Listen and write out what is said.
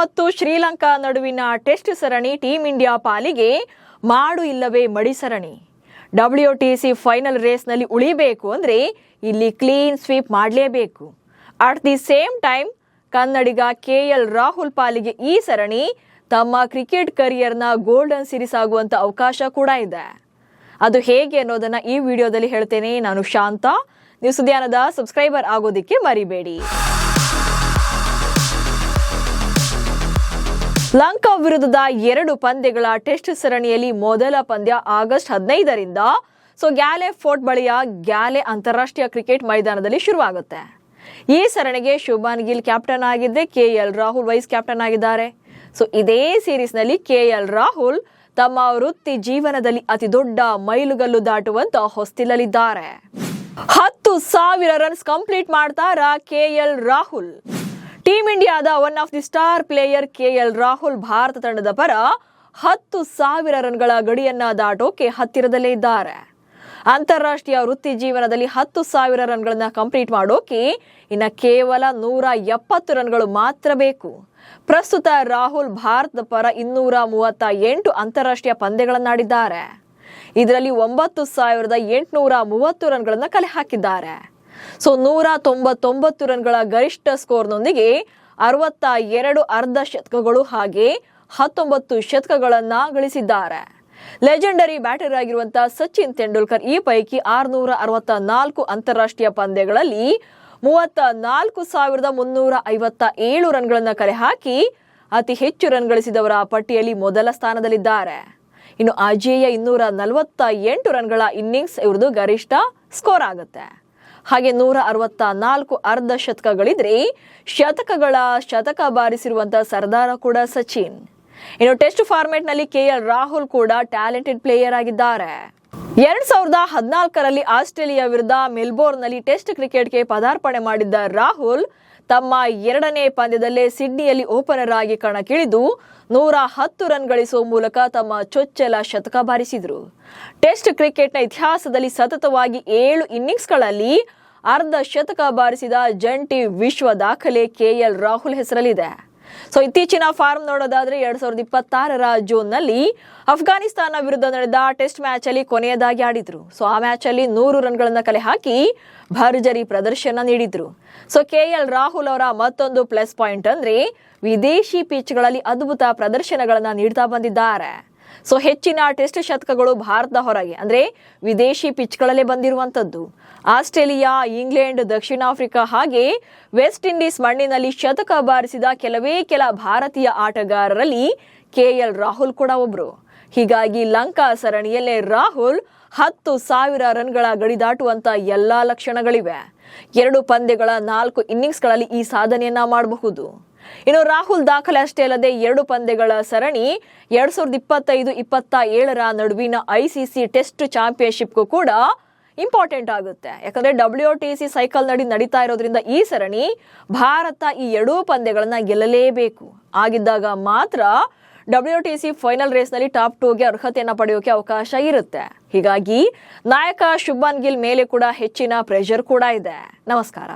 ಮತ್ತು ಶ್ರೀಲಂಕಾ ನಡುವಿನ ಟೆಸ್ಟ್ ಸರಣಿ ಟೀಂ ಇಂಡಿಯಾ ಪಾಲಿಗೆ ಮಾಡು ಇಲ್ಲವೇ ಮಡಿ ಸರಣಿ. WTC ಫೈನಲ್ ರೇಸ್ನಲ್ಲಿ ಉಳಿಬೇಕು ಅಂದರೆ ಇಲ್ಲಿ ಕ್ಲೀನ್ ಸ್ವೀಪ್ ಮಾಡಲೇಬೇಕು. At the same time Kannadiga KL Rahul ಪಾಲಿಗೆ ಈ ಸರಣಿ ತಮ್ಮ ಕ್ರಿಕೆಟ್ ಕರಿಯರ್ನ ಗೋಲ್ಡನ್ ಸೀರೀಸ್ ಆಗುವಂಥ ಅವಕಾಶ ಕೂಡ ಇದೆ. ಅದು ಹೇಗೆ ಅನ್ನೋದನ್ನ ಈ ವಿಡಿಯೋದಲ್ಲಿ ಹೇಳ್ತೇನೆ. ನಾನು ಶಾಂತ. ನೀವು ಸುದ್ದಿಯಾನದ ಸಬ್ಸ್ಕ್ರೈಬರ್ ಆಗೋದಿಕ್ಕೆ ಮರಿಬೇಡಿ. ಲಂಕಾ ವಿರುದ್ಧದ 2 ಪಂದ್ಯಗಳ ಟೆಸ್ಟ್ ಸರಣಿಯಲ್ಲಿ ಮೊದಲ ಪಂದ್ಯ ಆಗಸ್ಟ್ 15ರಿಂದ ಗ್ಯಾಲೆ ಫೋರ್ಟ್ ಬಳಿಯ ಗ್ಯಾಲೆ ಅಂತಾರಾಷ್ಟ್ರೀಯ ಕ್ರಿಕೆಟ್ ಮೈದಾನದಲ್ಲಿ ಶುರುವಾಗುತ್ತೆ. ಈ ಸರಣಿಗೆ ಶುಭ್ಮನ್ ಗಿಲ್ ಕ್ಯಾಪ್ಟನ್ ಆಗಿದ್ದರೆ KL ರಾಹುಲ್ ವೈಸ್ ಕ್ಯಾಪ್ಟನ್ ಆಗಿದ್ದಾರೆ. ಇದೇ ಸೀರೀಸ್ನಲ್ಲಿ KL ರಾಹುಲ್ ತಮ್ಮ ವೃತ್ತಿ ಜೀವನದಲ್ಲಿ ಅತಿ ದೊಡ್ಡ ಮೈಲುಗಲ್ಲು ದಾಟುವಂತ ಹೊಸ್ತಿಲಲ್ಲಿದ್ದಾರೆ. 10,000 ರನ್ಸ್ ಕಂಪ್ಲೀಟ್ ಮಾಡ್ತಾರಾ KL ರಾಹುಲ್. ಟೀಂ ಇಂಡಿಯಾದ one of the star player KL Rahul Bharat ತಂಡದ ಪರ 10,000 ರನ್ಗಳ ಗಡಿಯನ್ನ ದಾಟೋಕೆ ಹತ್ತಿರದಲ್ಲೇ ಇದ್ದಾರೆ. ಅಂತಾರಾಷ್ಟ್ರೀಯ ವೃತ್ತಿ ಜೀವನದಲ್ಲಿ 10,000 ರನ್ಗಳನ್ನ ಕಂಪ್ಲೀಟ್ ಮಾಡೋಕೆ ಇನ್ನು ಕೇವಲ 170 ರನ್ಗಳು ಮಾತ್ರ ಬೇಕು. ಪ್ರಸ್ತುತ ರಾಹುಲ್ ಭಾರತದ ಪರ 238 ಅಂತಾರಾಷ್ಟ್ರೀಯ ಪಂದ್ಯಗಳನ್ನಾಡಿದ್ದಾರೆ. ಇದರಲ್ಲಿ 9,830 ರನ್ಗಳನ್ನ ಕಲೆ ಹಾಕಿದ್ದಾರೆ. 199 ರನ್ಗಳ ಗರಿಷ್ಠ ಸ್ಕೋರ್ನೊಂದಿಗೆ 62 ಅರ್ಧ ಶತಕಗಳು ಹಾಗೆ 19 ಶತಕಗಳನ್ನ ಗಳಿಸಿದ್ದಾರೆ. ಲೆಜೆಂಡರಿ ಬ್ಯಾಟರ್ ಆಗಿರುವಂತಹ ಸಚಿನ್ ತೆಂಡೂಲ್ಕರ್ ಈ ಪೈಕಿ 664 ಅಂತಾರಾಷ್ಟ್ರೀಯ ಪಂದ್ಯಗಳಲ್ಲಿ 34,357 ರನ್ಗಳನ್ನ ಕಲೆ ಹಾಕಿ ಅತಿ ಹೆಚ್ಚು ರನ್ ಗಳಿಸಿದವರ ಪಟ್ಟಿಯಲ್ಲಿ ಮೊದಲ ಸ್ಥಾನದಲ್ಲಿದ್ದಾರೆ. ಇನ್ನು ಅಜೇಯ 248 ರನ್ಗಳ ಇನ್ನಿಂಗ್ಸ್ ಇವ್ರದ್ದು ಗರಿಷ್ಠ ಸ್ಕೋರ್ ಆಗುತ್ತೆ. ಹಾಗೆ 164 ಅರ್ಧ ಶತಕಗಳಿದ್ರೆ ಶತಕ ಬಾರಿಸಿರುವಂತಹ ಸರ್ದಾರ ಕೂಡ ಸಚಿನ್. ಇನ್ನು ಟೆಸ್ಟ್ ಫಾರ್ಮೆಟ್ ನಲ್ಲಿ KL ರಾಹುಲ್ ಕೂಡ ಟ್ಯಾಲೆಂಟೆಡ್ ಪ್ಲೇಯರ್ ಆಗಿದ್ದಾರೆ. 2014ರಲ್ಲಿ ಆಸ್ಟ್ರೇಲಿಯಾ ವಿರುದ್ಧ ಮೆಲ್ಬೋರ್ನ್ ನಲ್ಲಿ ಟೆಸ್ಟ್ ಕ್ರಿಕೆಟ್ಗೆ ಪದಾರ್ಪಣೆ ಮಾಡಿದ್ದ ರಾಹುಲ್ ತಮ್ಮ 2ನೇ ಪಂದ್ಯದಲ್ಲೇ ಸಿಡ್ನಿಯಲ್ಲಿ ಓಪನರ್ ಆಗಿ ಕಣಕ್ಕಿಳಿದು 110 ರನ್ ಗಳಿಸುವ ಮೂಲಕ ತಮ್ಮ ಚೊಚ್ಚಲ ಶತಕ ಬಾರಿಸಿದ್ರು. ಟೆಸ್ಟ್ ಕ್ರಿಕೆಟ್ನ ಇತಿಹಾಸದಲ್ಲಿ ಸತತವಾಗಿ 7 ಇನ್ನಿಂಗ್ಸ್ಗಳಲ್ಲಿ ಅರ್ಧ ಶತಕ ಬಾರಿಸಿದ ಜಂಟಿ ವಿಶ್ವ ದಾಖಲೆ KL ರಾಹುಲ್ ಹೆಸರಲ್ಲಿದೆ. ಇತ್ತೀಚಿನ ಫಾರ್ಮ್ ನೋಡೋದಾದ್ರೆ 2026ರ ಜೂನ್ನಲ್ಲಿ ಅಫ್ಘಾನಿಸ್ತಾನ ವಿರುದ್ಧ ನಡೆದ ಟೆಸ್ಟ್ ಮ್ಯಾಚ್ ಅಲ್ಲಿ ಕೊನೆಯದಾಗಿ ಆಡಿದ್ರು. ಆ ಮ್ಯಾಚ್ ಅಲ್ಲಿ 100 ರನ್ಗಳನ್ನ ಕಲೆ ಹಾಕಿ ಭರ್ಜರಿ ಪ್ರದರ್ಶನ ನೀಡಿದ್ರು. KL ರಾಹುಲ್ ಅವರ ಮತ್ತೊಂದು ಪ್ಲಸ್ ಪಾಯಿಂಟ್ ಅಂದ್ರೆ ವಿದೇಶಿ ಪಿಚ್ಗಳಲ್ಲಿ ಅದ್ಭುತ ಪ್ರದರ್ಶನಗಳನ್ನ ನೀಡ್ತಾ ಬಂದಿದ್ದಾರೆ. ಹೆಚ್ಚಿನ ಟೆಸ್ಟ್ ಶತಕಗಳು ಭಾರತದ ಹೊರಗೆ ಅಂದ್ರೆ ವಿದೇಶಿ ಪಿಚ್ಗಳಲ್ಲೇ ಬಂದಿರುವಂತದ್ದು. ಆಸ್ಟ್ರೇಲಿಯಾ, ಇಂಗ್ಲೆಂಡ್, ದಕ್ಷಿಣ ಆಫ್ರಿಕಾ ಹಾಗೆ ವೆಸ್ಟ್ ಇಂಡೀಸ್ ಮಣ್ಣಿನಲ್ಲಿ ಶತಕ ಬಾರಿಸಿದ ಕೆಲ ಭಾರತೀಯ ಆಟಗಾರರಲ್ಲಿ KL ರಾಹುಲ್ ಕೂಡ ಒಬ್ರು. ಹೀಗಾಗಿ ಲಂಕಾ ಸರಣಿಯಲ್ಲೇ ರಾಹುಲ್ 10,000 ರನ್ಗಳ ಗಡಿ ದಾಟುವಂತ ಎಲ್ಲಾ ಲಕ್ಷಣಗಳಿವೆ. 2 ಪಂದ್ಯಗಳ 4 ಇನ್ನಿಂಗ್ಸ್ಗಳಲ್ಲಿ ಈ ಸಾಧನೆಯನ್ನ ಮಾಡಬಹುದು. ಇನ್ನು ರಾಹುಲ್ ದಾಖಲೆ ಅಷ್ಟೇ ಅಲ್ಲದೆ 2 ಪಂದ್ಯಗಳ ಸರಣಿ 2025-27ರ ನಡುವಿನ ICC ಟೆಸ್ಟ್ ಚಾಂಪಿಯನ್ಶಿಪ್ಗೂ ಕೂಡ ಇಂಪಾರ್ಟೆಂಟ್ ಆಗುತ್ತೆ. ಯಾಕಂದ್ರೆ WTC ಸೈಕಲ್ ನಡೀತಾ ಇರೋದ್ರಿಂದ ಈ ಸರಣಿ ಭಾರತ ಈ 2 ಪಂದ್ಯಗಳನ್ನ ಗೆಲ್ಲಲೇಬೇಕು. ಆಗಿದ್ದಾಗ ಮಾತ್ರ WTC ಫೈನಲ್ ರೇಸ್ನಲ್ಲಿ ಟಾಪ್ 2ಗೆ ಅರ್ಹತೆಯನ್ನ ಪಡೆಯೋಕೆ ಅವಕಾಶ ಇರುತ್ತೆ. ಹೀಗಾಗಿ ನಾಯಕ ಶುಭ್ಮನ್ ಗಿಲ್ ಮೇಲೆ ಕೂಡ ಹೆಚ್ಚಿನ ಪ್ರೆಷರ್ ಕೂಡ ಇದೆ. ನಮಸ್ಕಾರ.